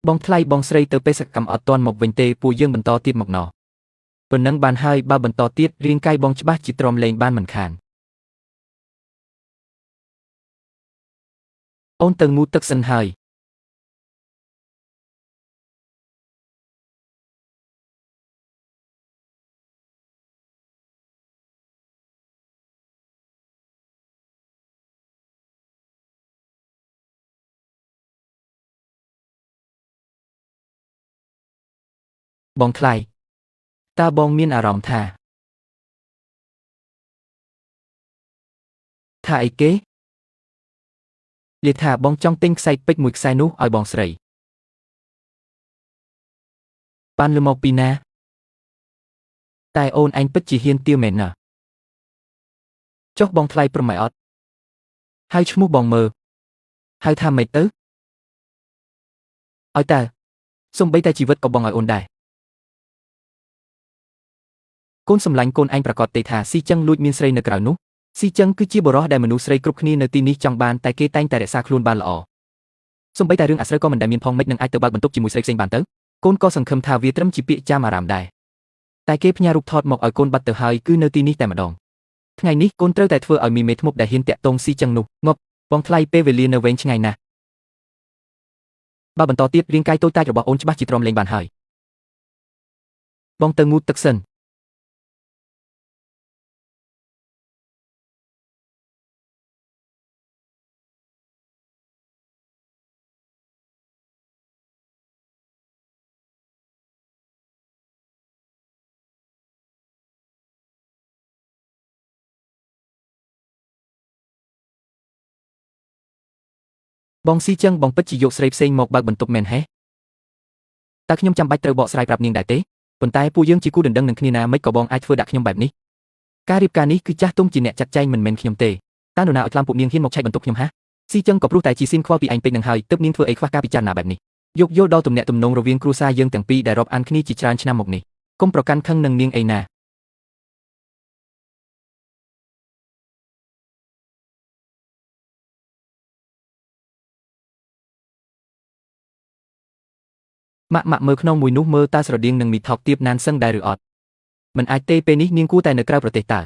បងថ្លៃបងស្រីទៅបេសកកម្មអត់ទាន់មកវិញទេពួកយើងបន្តទៀតមកណោះប៉ុណ្ណឹងបានហើយបើបន្តទៀតរាងកាយបងច្បាស់ជាទ្រាំលេងបានមិនខានអូនទៅងូតទឹកសិនហើយបងថ្លៃតើបងមានអារម្មណ៍ថាអីគេលាថាបងចង់ទិញខ្សែពេជ្រមួយខ្សែនោះឲ្យបងស្រីបានលឺមកពីណាតែអូនឯងពិតជាហ៊ានទាវមែនណាចុះបងថ្លៃព្រមឲ្យអត់ហើយឈ្មោះបងមើលហៅថាម៉េចទៅឲ្យតើសំបីតែជីវិតក៏បងឲ្យអូនដែរកូនសម្លាញ់កូនឯងប្រកាសទេថាស៊ីចឹងលួចមានស្រីនៅក្រៅនោះស៊ីចឹងគឺជាបរិះដែលមនុស្សស្រីគ្រប់គ្នានៅទីនេះចង់បានតែគេតែងតែរក្សាខ្លួនបានល្អសំបីតែរឿងអាស្រូវក៏មិនដែលមានផងមិននឹងអាចទៅបើកបន្ទប់ជាមួយស្រីផ្សេងបានទៅកូនក៏សង្ឃឹមថាវាត្រឹមជាពាក្យចាំអារ៉ាមដែរតែគេផ្ញើរូបថតមកឲ្យកូនបាត់ទៅហើយគឺនៅទីនេះតែម្ដងថ្ងៃនេះកូនត្រូវតែធ្វើឲ្យមានមេធ្មប់ដែលហ៊ានតាក់ទងស៊ីចឹងនោះងប់បងថ្លៃពេលវេលានៅវែងឆ្ងាយណាស់បើបន្តទៀតរាងកាយតូចតាចរបស់អូនច្បាស់ជាទ្រាំលេងបានហើយបងទៅងូតទឹកសិនបងស៊ីចឹងបងពិតជាយកស្រីផ្សេងមកបើកបន្ទប់មែនហេតើខ្ញុំចាំបាច់ត្រូវបកស្រាយប្រាប់នាងដែរទេប៉ុន្តែពួកយើងជាគូដណ្ដឹងនឹងគ្នាណាមិនក៏បងអាចធ្វើដាក់ខ្ញុំបែបនេះការរៀបការនេះគឺចាស់ទុំជាអ្នកចាត់ចែងមិនមែនខ្ញុំទេតើនរណាឲ្យខ្លាំពួកនាងហ៊ានមកឆែកបន្ទប់ខ្ញុំហាស៊ីចឹងក៏ព្រោះតែជីស៊ីនខ្វល់ពីឯងពេកនឹងហើយទើបនាងធ្វើអីខ្វះការពិចារណាបែបនេះយោគយល់ដល់ទំនាក់ទំនងរវាងគ្រួសារយើងទាំងពីរដែលរាប់អានគ្នាជាច្រើនឆ្នាំមកនេះកុំប្រកាន់ខឹងនឹងនាងអីណាម៉ាក់មើលក្នុងមួយនោះមើលតើស្រដៀងនឹងមីថោកទៀបណានសឹងដែរឬអត់មិនអាចទេពេលនេះនាងគួរតែនៅក្រៅប្រទេសតើ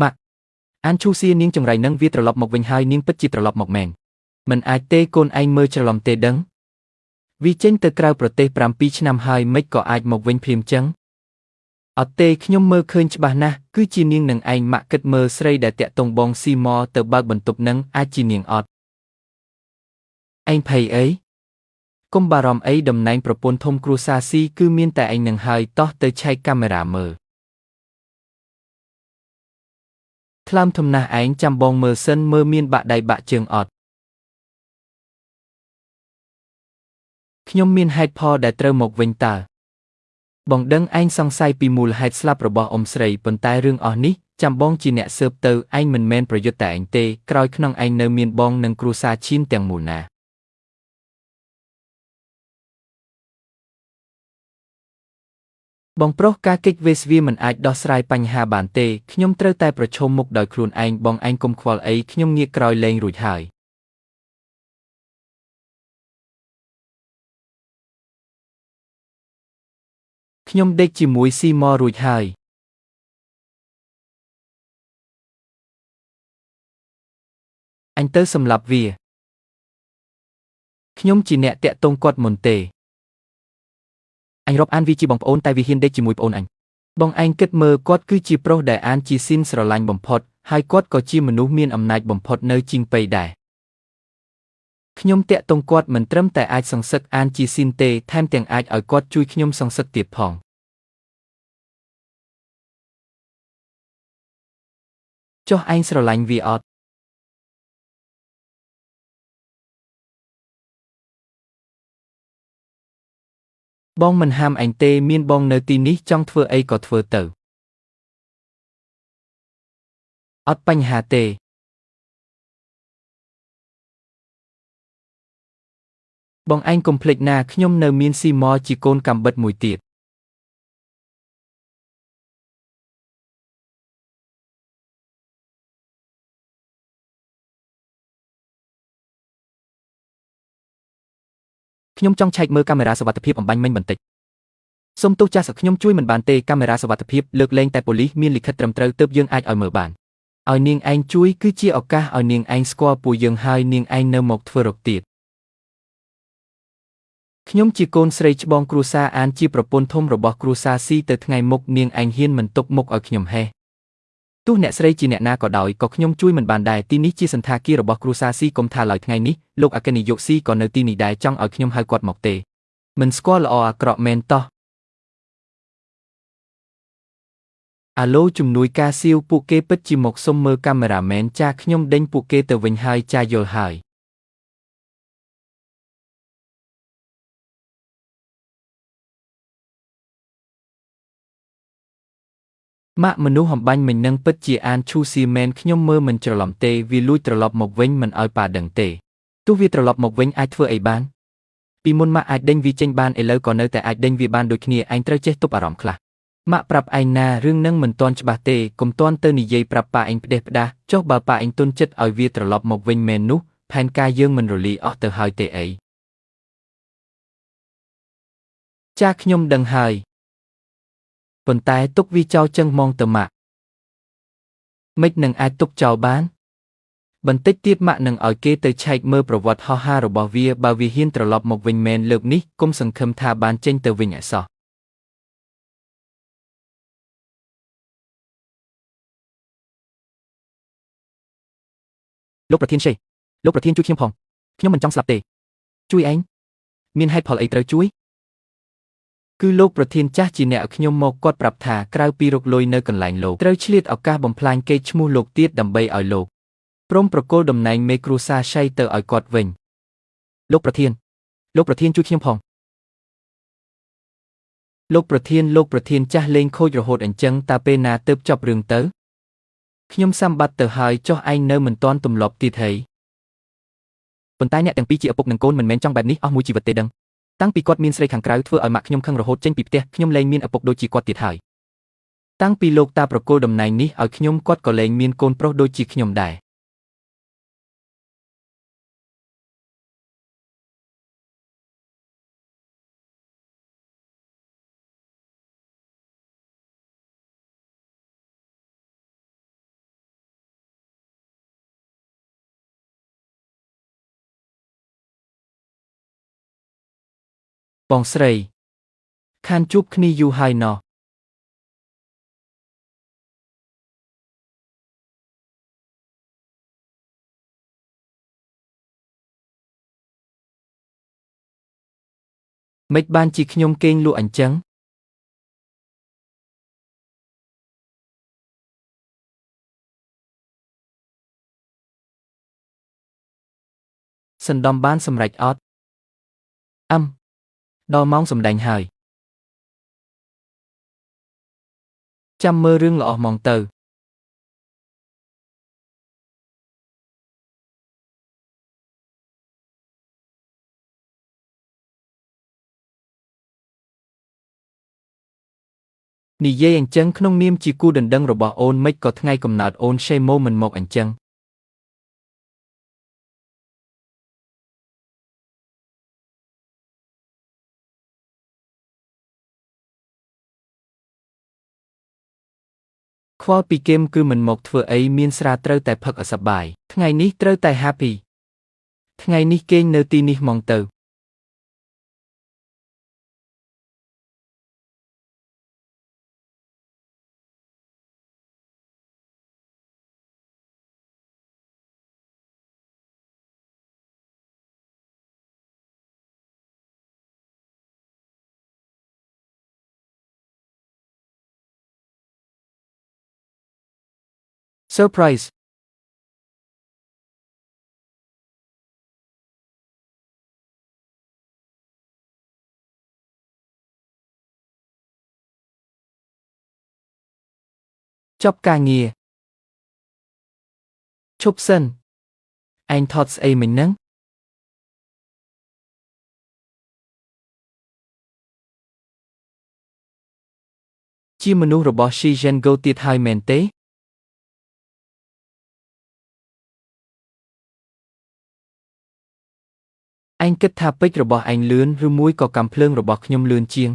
ម៉ាក់អានឈូសៀនាងចង្រៃនឹងវាត្រឡប់មកវិញហើយនាងពិតជាត្រឡប់មកមែនមិនអាចទេកូនឯងមើលច្រឡំទេដឹងវាចេញទៅក្រៅប្រទេស7ឆ្នាំហើយមិនក៏អាចមកវិញភ្លាមចឹងអត់ទេខ្ញុំមើលឃើញច្បាស់ណាស់គឺជានាងនឹងឯងម៉ាក់គិតមើលស្រីដែលតាក់ទងបងស៊ីម៉ទៅបើកបន្ទប់នឹងអាចជានាងអត់ឯងភ័យអីកុំបារម្ភអីតំណែងប្រពន្ធធំគ្រួសារស៊ីគឺមានតែឯងនឹងហើយតោះទៅឆែកកាមេរ៉ាមើលថ្លើមធំណាស់ឯងចាំបងមើលសិនមើលមានបាក់ដៃបាក់ជើងអត់ខ្ញុំមានហេតុផលដែលត្រូវមកវិញតើបងដឹងឯងសង្ស័យពីមូលហេតុស្លាប់របស់អ៊ំស្រីប៉ុន្តែរឿងអស់នេះចាំបងជាអ្នកស៊ើបទៅឯងមិនមែនប្រយុទ្ធតែឯងទេក្រោយក្នុងឯងនៅមានបងនិងគ្រួសារឈីនទាំងមូលណាបងប្រុសការគេចវេសវាមិនអាចដោះស្រាយបញ្ហាបានទេខ្ញុំត្រូវតែប្រឈមមុខដោយខ្លួនឯងបងឯងកុំខ្វល់អីខ្ញុំងាកក្រោយលែងរួចហើយខ្ញុំដេកជាមួយស៊ីម៉រួចហើយអញទៅសម្លាប់វាខ្ញុំជាអ្នកតាក់ទងគាត់មុនទេអញរាប់អានវាជាបងប្អូនតែវាហ៊ានដេកជាមួយប្អូនអញបងឯងគិតមើលគាត់គឺជាប្រុសដែលអានជីស៊ីនស្រឡាញ់បំផុតហើយគាត់ក៏ជាមនុស្សមានអំណាចបំផុតនៅជីងប៉ីដែរខ្ញុំតាក់ទងគាត់មិនត្រឹមតែអាចសងសឹកអានជីស៊ីនទេថែមទាំងអាចឲ្យគាត់ជួយខ្ញុំសងសឹកទៀតផងចុះឯងស្រឡាញ់វាអត់បងមិនហាមឯងទេមានបងនៅទីនេះចង់ធ្វើអីក៏ធ្វើទៅអត់បញ្ហាទេបងឯងកុំភ្លេចណាខ្ញុំនៅមានស៊ីម៉ជាកូនកាំបិតមួយទៀត ខ្ញុំចង់ឆែកមើលកាមេរ៉ាសុវត្ថិភាពអំបញ្ញមិញបន្តិចសូមទោសចាស់ខ្ញុំជួយមិនបានទេកាមេរ៉ាសុវត្ថិភាពលើកលែងតែប៉ូលីសមានលិខិតត្រឹមត្រូវទើបយើងអាចឲ្យមើលបានឲ្យនាងឯងជួយគឺជាឱកាសឲ្យនាងឯងស្គាល់ពួកយើងហើយនាងឯងនៅមកធ្វើរកទៀតខ្ញុំជាកូនស្រីច្បងគ្រួសារអានជាប្រពន្ធធំរបស់គ្រួសារស៊ីទៅថ្ងៃមុខនាងឯងហ៊ានមិនទុកមុខឲ្យខ្ញុំហេះទោះអ្នកស្រីជាអ្នកណាក៏ដោយក៏ខ្ញុំជួយមិនបានដែរទីនេះជាសន្តាគាររបស់គ្រួសារស៊ីកុំថាឡើយថ្ងៃនេះលោកអគ្គនាយកស៊ីក៏នៅទីនេះដែរចង់ឲ្យខ្ញុំហៅគាត់មកទេមិនស្គាល់ល្អអាក្រក់មែនតោះអាឡូជំនួយការសៀវពួកគេពិតជាមកសុំមើលកាមេរ៉ាមែនចាខ្ញុំដេញពួកគេទៅវិញហើយចាយល់ហើយម៉ាក់មនុស្សអំបញ្ញមិញនឹងពិតជាអានឈូស៊ីមែនខ្ញុំមើលមិនច្រឡំទេវាលួចត្រឡប់មកវិញមិនឲ្យប៉ាដឹងទេទោះវាត្រឡប់មកវិញអាចធ្វើអីបានពីមុនម៉ាក់អាចដេញវាចេញបានឥឡូវក៏នៅតែអាចដេញវាបានដូចគ្នាឯងត្រូវចេះទប់អារម្មណ៍ខ្លះម៉ាក់ប្រាប់ឯងណារឿងនឹងមិនទាន់ច្បាស់ទេកុំទាន់ទៅនិយាយប្រាប់ប៉ាឯងផ្ដេសផ្ដាសចុះបើប៉ាឯងទុនចិត្តឲ្យវាត្រឡប់មកវិញមែននោះផែនការយើងមិនរលាយអស់ទៅហើយទេអីចាខ្ញុំដឹងហើយប៉ុន្តែទុកវាចោលចឹងមកទៅម៉ាក់មិននឹងអាចទុកចោលបានបន្តិចទៀតម៉ាក់នឹងឲ្យគេទៅឆែកមើលប្រវត្តិហោះហើររបស់វាបើវាហ៊ានត្រឡប់មកវិញមែនលើកនេះគុំសង្ឃឹមថាបានចេញទៅវិញអសោះលោកប្រធានឆេលោកប្រធានជួយខ្ញុំផងខ្ញុំមិនចង់ស្លាប់ទេជួយឯងមានហេតុផលអីត្រូវជួយគឺលោកប្រធានចាស់ជាអ្នកឲ្យខ្ញុំមកគាត់ប្រាប់ថាក្រៅពីរកលុយនៅកន្លែងលោកត្រូវឆ្លៀតឱកាសបំផ្លាញកេរ្តិ៍ឈ្មោះលោកទៀតដើម្បីឲ្យលោកព្រមប្រគល់តំណែងមេគ្រួសារឆៃទៅឲ្យគាត់វិញលោកប្រធានជួយខ្ញុំផងលោកប្រធានចាស់លេងខូចរហូតអញ្ចឹងតើពេលណាទើបចប់រឿងទៅខ្ញុំសម្បត្តិទៅហើយចុះឯងនៅមិនទាន់ទម្លាប់ទៀតហីប៉ុន្តែអ្នកទាំងពីរជាឪពុកនិងកូនមិនមែនចង់បែបនេះអស់មួយជីវិតទេដឹងតាំងពីគាត់មានស្រីខាងក្រៅធ្វើឲ្យម៉ាក់ខ្ញុំខឹងរហូតចេញពីផ្ទះខ្ញុំលែងមានឪពុកដូចជាគាត់ទៀតហើយតាំងពីលោកតាប្រគល់តំណែងនេះឲ្យខ្ញុំគាត់ក៏លែងមានកូនប្រុសដូចជាខ្ញុំដែរបងស្រីខានជួបគ្នាយូរហើយណោះមិនបានជាខ្ញុំគេងលក់អញ្ចឹងសណ្ដំបានសម្រេចអត់ដល់ម៉ោងសម្ដែងហើយចាំមើលរឿងល្អហ្មងទៅនិយាយអញ្ចឹងក្នុងនាមជាគូដណ្ដឹងរបស់អូនមិនក៏ថ្ងៃកំណើតអូនឆេម៉ូមិនមកអញ្ចឹងខ្វល់ពីគឹមគឺមិនមកធ្វើអីមានស្រាត្រូវតែផឹកឲ្យសប្បាយថ្ងៃនេះត្រូវតែ happy ថ្ងៃនេះគេងនៅទីនេះហ្មងទៅsurprise ចប់ការងារឈប់សិនឯងថតស្អីមិញហ្នឹងជាមនុស្សរបស់ Shi Zhengo ទៀតហើយមែនទេ ឯងគិតថាពេជ្ររបស់ឯងលឿនឬមួយក៏កាំភ្លើងរបស់ខ្ញុំលឿនជាង